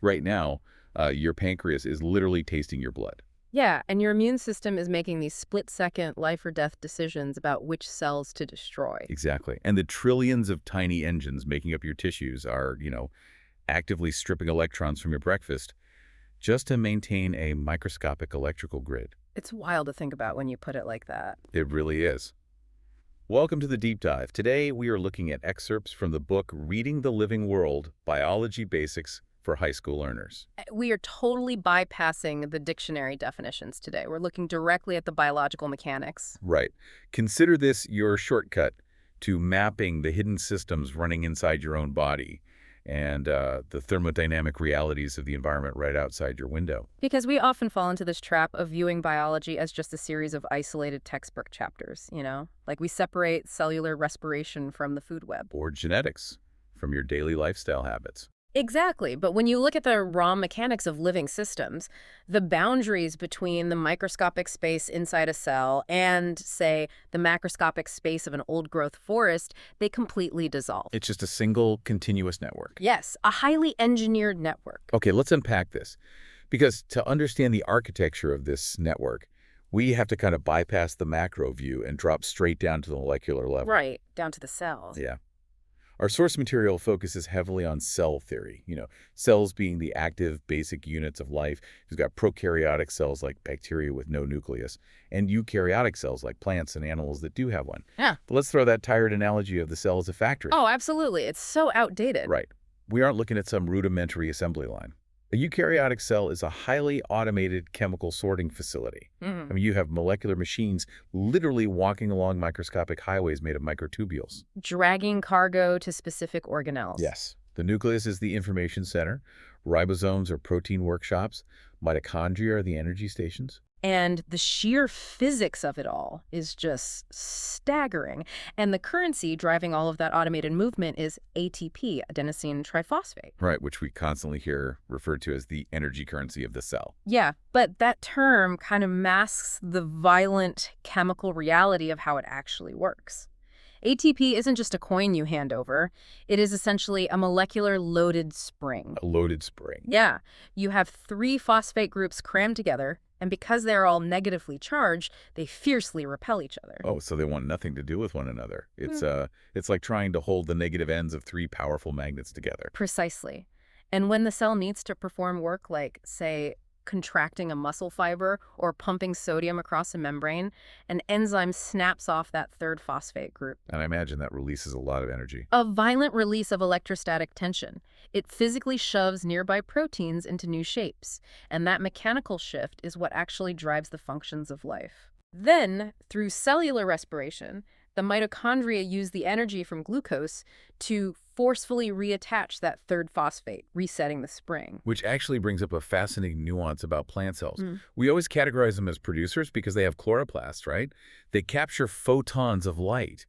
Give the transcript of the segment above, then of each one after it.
Right now, your pancreas is literally tasting your blood. Yeah, and your immune system is making these split-second life or death decisions about which cells to destroy. Exactly. And the trillions of tiny engines making up your tissues are, actively stripping electrons from your breakfast just to maintain a microscopic electrical grid. It's wild to think about when you put it like that. It really is. Welcome to the Deep Dive. Today, we are looking at excerpts from the book Reading the Living World, Biology Basics for High School Learners. We are totally bypassing the dictionary definitions today. We're looking directly at the biological mechanics. Right. Consider this your shortcut to mapping the hidden systems running inside your own body and the thermodynamic realities of the environment right outside your window. Because we often fall into this trap of viewing biology as just a series of isolated textbook chapters, Like we separate cellular respiration from the food web. Or genetics from your daily lifestyle habits. Exactly. But when you look at the raw mechanics of living systems, the boundaries between the microscopic space inside a cell and, say, the macroscopic space of an old-growth forest, they completely dissolve. It's just a single continuous network. Yes, a highly engineered network. Okay, let's unpack this. Because to understand the architecture of this network, we have to kind of bypass the macro view and drop straight down to the molecular level. Right, down to the cells. Yeah. Our source material focuses heavily on cell theory, cells being the active basic units of life. You've got prokaryotic cells like bacteria with no nucleus, and eukaryotic cells like plants and animals that do have one. Yeah. But let's throw that tired analogy of the cell as a factory. Oh, absolutely. It's so outdated. Right. We aren't looking at some rudimentary assembly line. A eukaryotic cell is a highly automated chemical sorting facility. I mean, you have molecular machines literally walking along microscopic highways made of microtubules. Dragging cargo to specific organelles. Yes. The nucleus is the information center. Ribosomes are protein workshops. Mitochondria are the energy stations. And the sheer physics of it all is just staggering. And the currency driving all of that automated movement is ATP, adenosine triphosphate. Right, which we constantly hear referred to as the energy currency of the cell. Yeah, but that term kind of masks the violent chemical reality of how it actually works. ATP isn't just a coin you hand over. It is essentially a molecular loaded spring. A loaded spring. Yeah, you have 3 phosphate groups crammed together, and because they're all negatively charged, they fiercely repel each other. Oh, so they want nothing to do with one another. It's like trying to hold the negative ends of 3 powerful magnets together. Precisely. And when the cell needs to perform work like, say, contracting a muscle fiber or pumping sodium across a membrane, an enzyme snaps off that 3rd phosphate group. And I imagine that releases a lot of energy. A violent release of electrostatic tension. It physically shoves nearby proteins into new shapes, and that mechanical shift is what actually drives the functions of life. Then, through cellular respiration, the mitochondria use the energy from glucose to forcefully reattach that 3rd phosphate, resetting the spring. Which actually brings up a fascinating nuance about plant cells. We always categorize them as producers because they have chloroplasts, right? They capture photons of light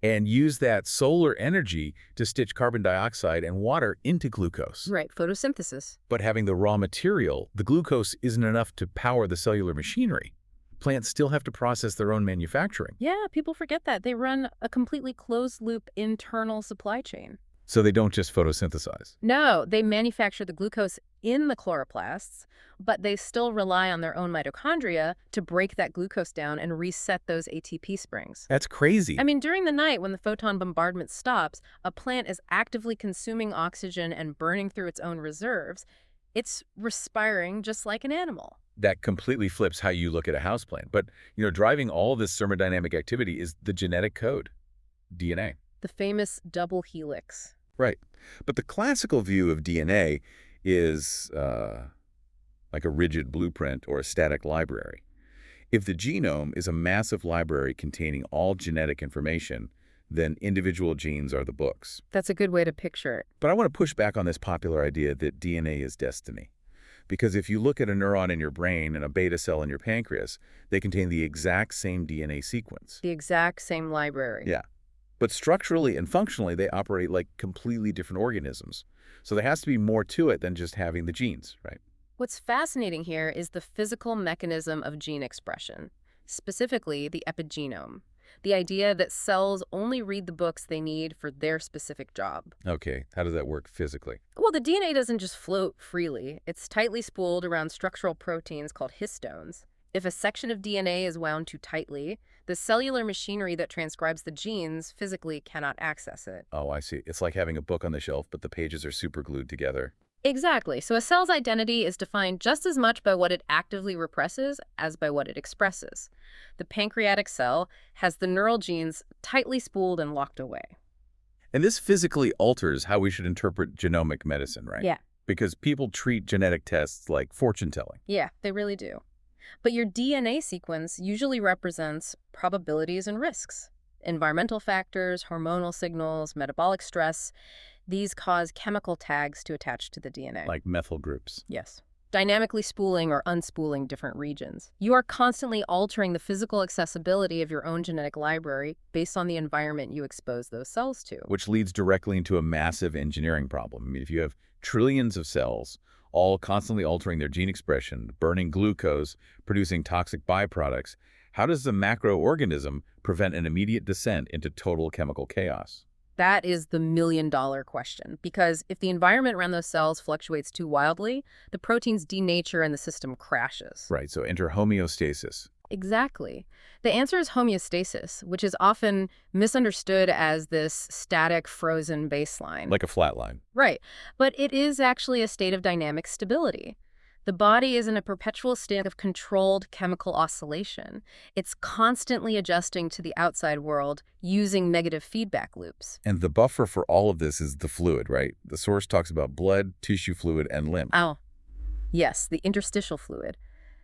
and use that solar energy to stitch carbon dioxide and water into glucose. Right, photosynthesis. But having the raw material, the glucose isn't enough to power the cellular machinery. Plants still have to process their own manufacturing. Yeah, people forget that. They run a completely closed-loop internal supply chain. So they don't just photosynthesize. No, they manufacture the glucose in the chloroplasts, but they still rely on their own mitochondria to break that glucose down and reset those ATP springs. That's crazy. I mean, during the night when the photon bombardment stops, a plant is actively consuming oxygen and burning through its own reserves. It's respiring just like an animal. That completely flips how you look at a houseplant. But, driving all this thermodynamic activity is the genetic code, DNA. The famous double helix. Right. But the classical view of DNA is like a rigid blueprint or a static library. If the genome is a massive library containing all genetic information, then individual genes are the books. That's a good way to picture it. But I want to push back on this popular idea that DNA is destiny. Because if you look at a neuron in your brain and a beta cell in your pancreas, they contain the exact same DNA sequence. The exact same library. Yeah. But structurally and functionally, they operate like completely different organisms. So there has to be more to it than just having the genes, right? What's fascinating here is the physical mechanism of gene expression, specifically the epigenome. The idea that cells only read the books they need for their specific job. Okay, how does that work physically? Well, the DNA doesn't just float freely. It's tightly spooled around structural proteins called histones. If a section of DNA is wound too tightly, the cellular machinery that transcribes the genes physically cannot access it. Oh, I see. It's like having a book on the shelf, but the pages are super glued together. Exactly. So a cell's identity is defined just as much by what it actively represses as by what it expresses. The pancreatic cell has the neural genes tightly spooled and locked away. And this physically alters how we should interpret genomic medicine, right? Yeah. Because people treat genetic tests like fortune telling. Yeah, they really do. But your DNA sequence usually represents probabilities and risks. Environmental factors, hormonal signals, metabolic stress, these cause chemical tags to attach to the DNA. Like methyl groups. Yes. Dynamically spooling or unspooling different regions. You are constantly altering the physical accessibility of your own genetic library based on the environment you expose those cells to. Which leads directly into a massive engineering problem. I mean, if you have trillions of cells, all constantly altering their gene expression, burning glucose, producing toxic byproducts, how does the macroorganism prevent an immediate descent into total chemical chaos? That is the million-dollar question, because if the environment around those cells fluctuates too wildly, the proteins denature and the system crashes. Right, so enter homeostasis. Exactly. The answer is homeostasis, which is often misunderstood as this static, frozen baseline. Like a flat line. Right. But it is actually a state of dynamic stability. The body is in a perpetual state of controlled chemical oscillation. It's constantly adjusting to the outside world using negative feedback loops. And the buffer for all of this is the fluid, right? The source talks about blood, tissue fluid, and lymph. Oh, yes, the interstitial fluid.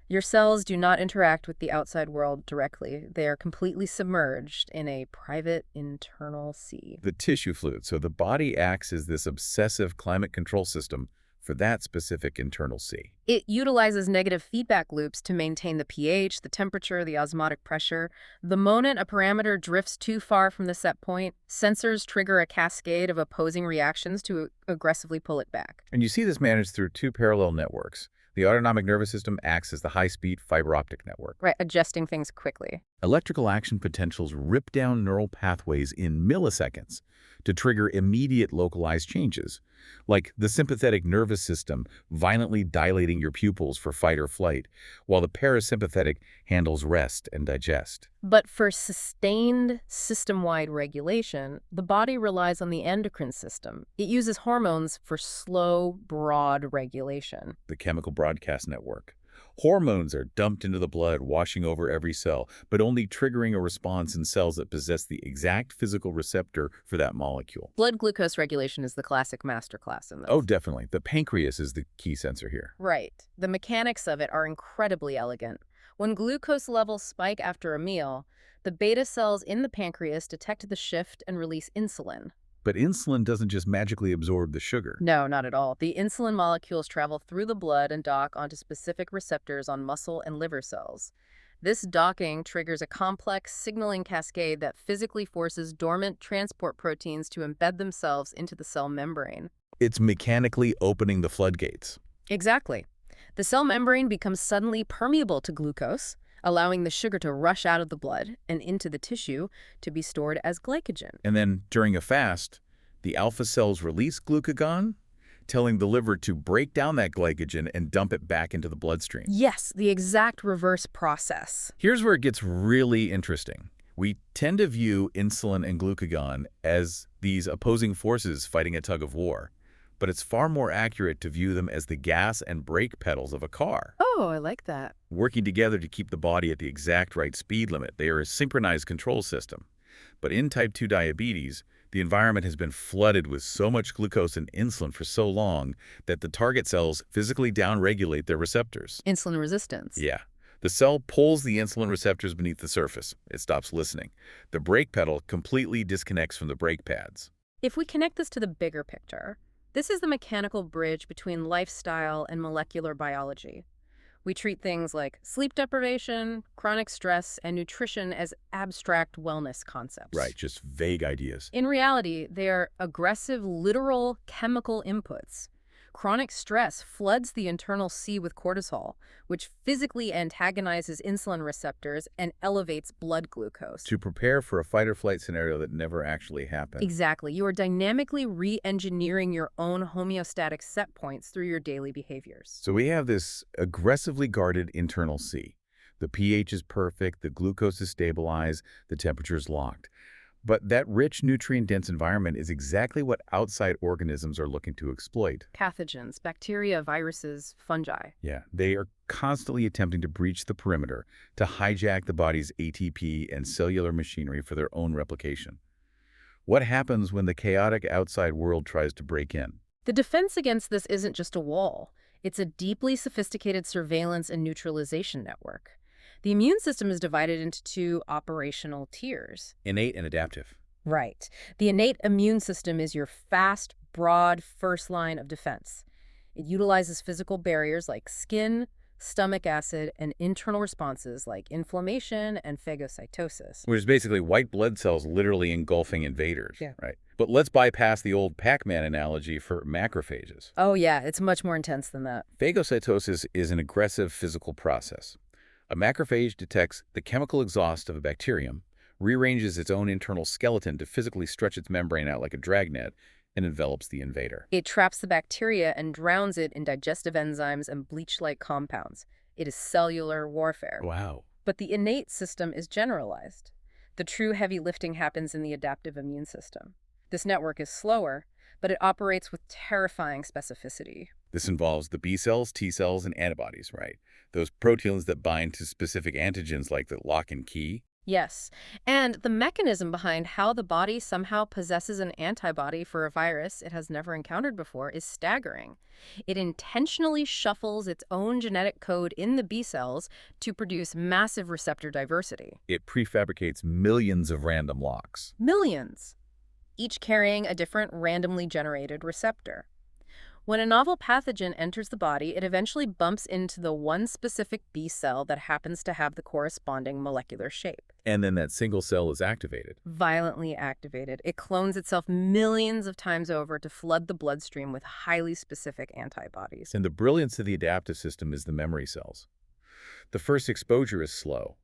Your cells do not interact with the outside world directly. They are completely submerged in a private internal sea. The tissue fluid. So the body acts as this obsessive climate control system for that specific internal sea. It utilizes negative feedback loops to maintain the pH, the temperature, the osmotic pressure. The moment a parameter drifts too far from the set point, sensors trigger a cascade of opposing reactions to aggressively pull it back. And you see this managed through two parallel networks. The autonomic nervous system acts as the high-speed fiber optic network. Right, adjusting things quickly. Electrical action potentials rip down neural pathways in milliseconds to trigger immediate localized changes, like the sympathetic nervous system violently dilating your pupils for fight or flight, while the parasympathetic handles rest and digest. But for sustained system-wide regulation, the body relies on the endocrine system. It uses hormones for slow, broad regulation. The chemical broadcast network. Hormones are dumped into the blood, washing over every cell, but only triggering a response in cells that possess the exact physical receptor for that molecule. Blood glucose regulation is the classic masterclass in this. Oh, definitely. The pancreas is the key sensor here. Right. The mechanics of it are incredibly elegant. When glucose levels spike after a meal, the beta cells in the pancreas detect the shift and release insulin. But insulin doesn't just magically absorb the sugar. No, not at all. The insulin molecules travel through the blood and dock onto specific receptors on muscle and liver cells. This docking triggers a complex signaling cascade that physically forces dormant transport proteins to embed themselves into the cell membrane. It's mechanically opening the floodgates. Exactly. The cell membrane becomes suddenly permeable to glucose, allowing the sugar to rush out of the blood and into the tissue to be stored as glycogen. And then, during a fast, the alpha cells release glucagon, telling the liver to break down that glycogen and dump it back into the bloodstream. Yes, the exact reverse process. Here's where it gets really interesting. We tend to view insulin and glucagon as these opposing forces fighting a tug of war, but it's far more accurate to view them as the gas and brake pedals of a car. Oh, I like that. Working together to keep the body at the exact right speed limit. They are a synchronized control system. But in type 2 diabetes, the environment has been flooded with so much glucose and insulin for so long that the target cells physically downregulate their receptors. Insulin resistance. Yeah. The cell pulls the insulin receptors beneath the surface. It stops listening. The brake pedal completely disconnects from the brake pads. If we connect this to the bigger picture, this is the mechanical bridge between lifestyle and molecular biology. We treat things like sleep deprivation, chronic stress, and nutrition as abstract wellness concepts. Right, just vague ideas. In reality, they are aggressive, literal chemical inputs. Chronic stress floods the internal sea with cortisol, which physically antagonizes insulin receptors and elevates blood glucose. To prepare for a fight-or-flight scenario that never actually happened. Exactly. You are dynamically re-engineering your own homeostatic set points through your daily behaviors. So we have this aggressively guarded internal sea. The pH is perfect, the glucose is stabilized, the temperature is locked. But that rich, nutrient-dense environment is exactly what outside organisms are looking to exploit. Pathogens, bacteria, viruses, fungi. Yeah, they are constantly attempting to breach the perimeter, to hijack the body's ATP and cellular machinery for their own replication. What happens when the chaotic outside world tries to break in? The defense against this isn't just a wall. It's a deeply sophisticated surveillance and neutralization network. The immune system is divided into two operational tiers. Innate and adaptive. Right. The innate immune system is your fast, broad first line of defense. It utilizes physical barriers like skin, stomach acid, and internal responses like inflammation and phagocytosis. Which is basically white blood cells literally engulfing invaders, Yeah. right? But let's bypass the old Pac-Man analogy for macrophages. Oh yeah, it's much more intense than that. Phagocytosis is an aggressive physical process. A macrophage detects the chemical exhaust of a bacterium, rearranges its own internal skeleton to physically stretch its membrane out like a dragnet, and envelops the invader. It traps the bacteria and drowns it in digestive enzymes and bleach-like compounds. It is cellular warfare. Wow. But the innate system is generalized. The true heavy lifting happens in the adaptive immune system. This network is slower, but it operates with terrifying specificity. This involves the B cells, T cells, and antibodies, right? Those proteins that bind to specific antigens like the lock and key. Yes, and the mechanism behind how the body somehow possesses an antibody for a virus it has never encountered before is staggering. It intentionally shuffles its own genetic code in the B cells to produce massive receptor diversity. It prefabricates millions of random locks. Millions, each carrying a different randomly generated receptor. When a novel pathogen enters the body, it eventually bumps into the one specific B cell that happens to have the corresponding molecular shape. And then that single cell is activated. Violently activated, it clones itself millions of times over to flood the bloodstream with highly specific antibodies. And the brilliance of the adaptive system is the memory cells. The first exposure is slow,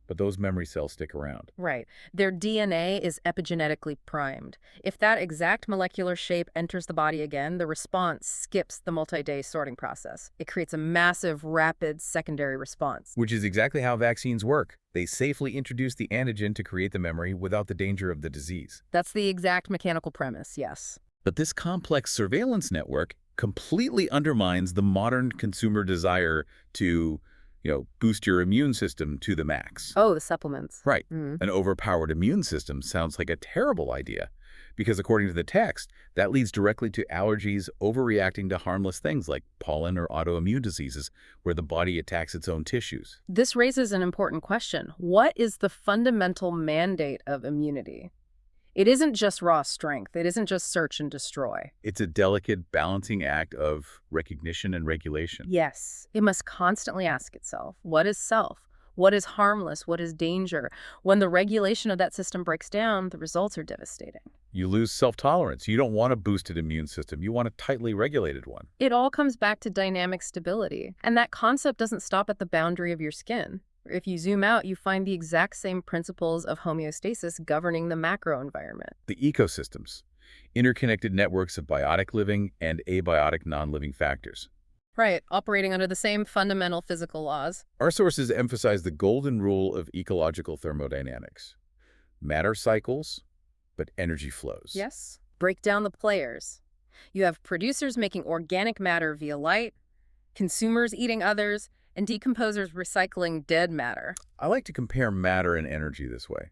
but those memory cells stick around. Right. Their DNA is epigenetically primed. If that exact molecular shape enters the body again, the response skips the multi-day sorting process. It creates a massive, rapid secondary response. Which is exactly how vaccines work. They safely introduce the antigen to create the memory without the danger of the disease. That's the exact mechanical premise, yes. But this complex surveillance network completely undermines the modern consumer desire to boost your immune system to the max. Oh, the supplements. Right. An overpowered immune system sounds like a terrible idea because according to the text, that leads directly to allergies overreacting to harmless things like pollen or autoimmune diseases where the body attacks its own tissues. This raises an important question. What is the fundamental mandate of immunity? It isn't just raw strength. It isn't just search and destroy. It's a delicate balancing act of recognition and regulation. Yes, it must constantly ask itself, what is self? What is harmless? What is danger? When the regulation of that system breaks down, the results are devastating. You lose self-tolerance. You don't want a boosted immune system. You want a tightly regulated one. It all comes back to dynamic stability. And that concept doesn't stop at the boundary of your skin. If you zoom out, you find the exact same principles of homeostasis governing the macro environment. The ecosystems, interconnected networks of biotic living and abiotic non-living factors. Right, operating under the same fundamental physical laws. Our sources emphasize the golden rule of ecological thermodynamics. Matter cycles, but energy flows. Yes. Break down the players. You have producers making organic matter via light, consumers eating others, and decomposers recycling dead matter. I like to compare matter and energy this way.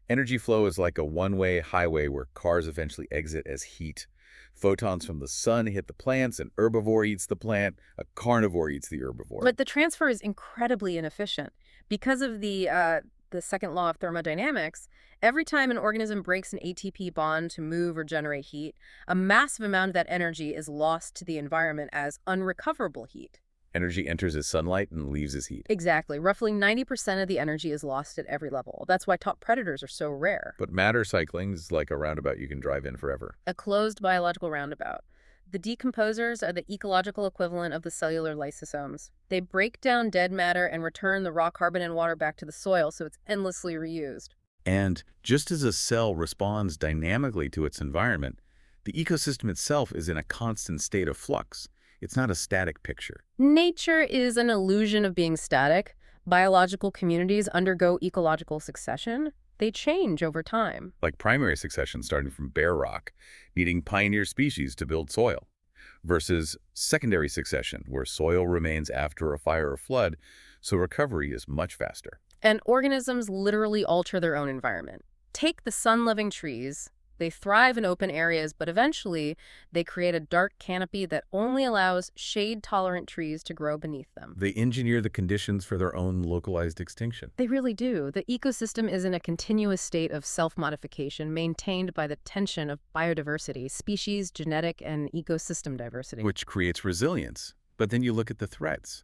Energy flow is like a one-way highway where cars eventually exit as heat. Photons from the sun hit the plants, an herbivore eats the plant, a carnivore eats the herbivore. But the transfer is incredibly inefficient. Because of the second law of thermodynamics, every time an organism breaks an ATP bond to move or generate heat, a massive amount of that energy is lost to the environment as unrecoverable heat. Energy enters as sunlight and leaves as heat. Exactly. Roughly 90% of the energy is lost at every level. That's why top predators are so rare. But matter cycling is like a roundabout you can drive in forever. A closed biological roundabout. The decomposers are the ecological equivalent of the cellular lysosomes. They break down dead matter and return the raw carbon and water back to the soil, so it's endlessly reused. And just as a cell responds dynamically to its environment, the ecosystem itself is in a constant state of flux. It's not a static picture. Nature is an illusion of being static. Biological communities undergo ecological succession. They change over time. Like primary succession starting from bare rock, needing pioneer species to build soil, versus secondary succession, where soil remains after a fire or flood, so recovery is much faster. And organisms literally alter their own environment. Take the sun-loving trees. They thrive in open areas, but eventually they create a dark canopy that only allows shade-tolerant trees to grow beneath them. They engineer the conditions for their own localized extinction. They really do. The ecosystem is in a continuous state of self-modification maintained by the tension of biodiversity, species, genetic, and ecosystem diversity. Which creates resilience. But then you look at the threats.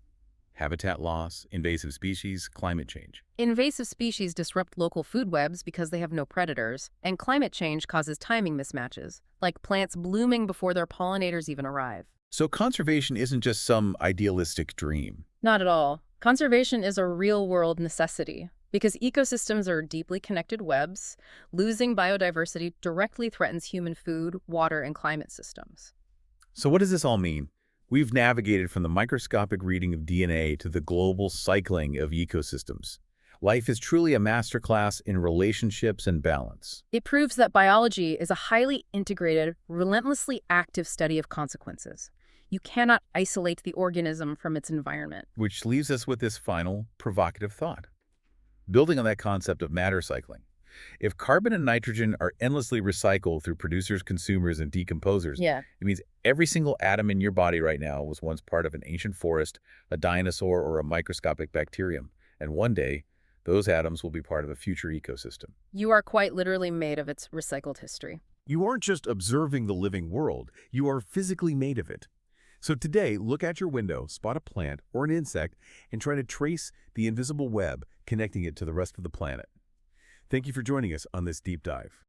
Habitat loss, invasive species, climate change. Invasive species disrupt local food webs because they have no predators, and climate change causes timing mismatches, like plants blooming before their pollinators even arrive. So conservation isn't just some idealistic dream. Not at all. Conservation is a real-world necessity. Because ecosystems are deeply connected webs, losing biodiversity directly threatens human food, water, and climate systems. So what does this all mean? We've navigated from the microscopic reading of DNA to the global cycling of ecosystems. Life is truly a masterclass in relationships and balance. It proves that biology is a highly integrated, relentlessly active study of consequences. You cannot isolate the organism from its environment. Which leaves us with this final, provocative thought. Building on that concept of matter cycling, if carbon and nitrogen are endlessly recycled through producers, consumers, and decomposers, Yeah. it means every single atom in your body right now was once part of an ancient forest, a dinosaur, or a microscopic bacterium. And one day, those atoms will be part of a future ecosystem. You are quite literally made of its recycled history. You aren't just observing the living world, you are physically made of it. So today, look out your window, spot a plant or an insect, and try to trace the invisible web connecting it to the rest of the planet. Thank you for joining us on this deep dive.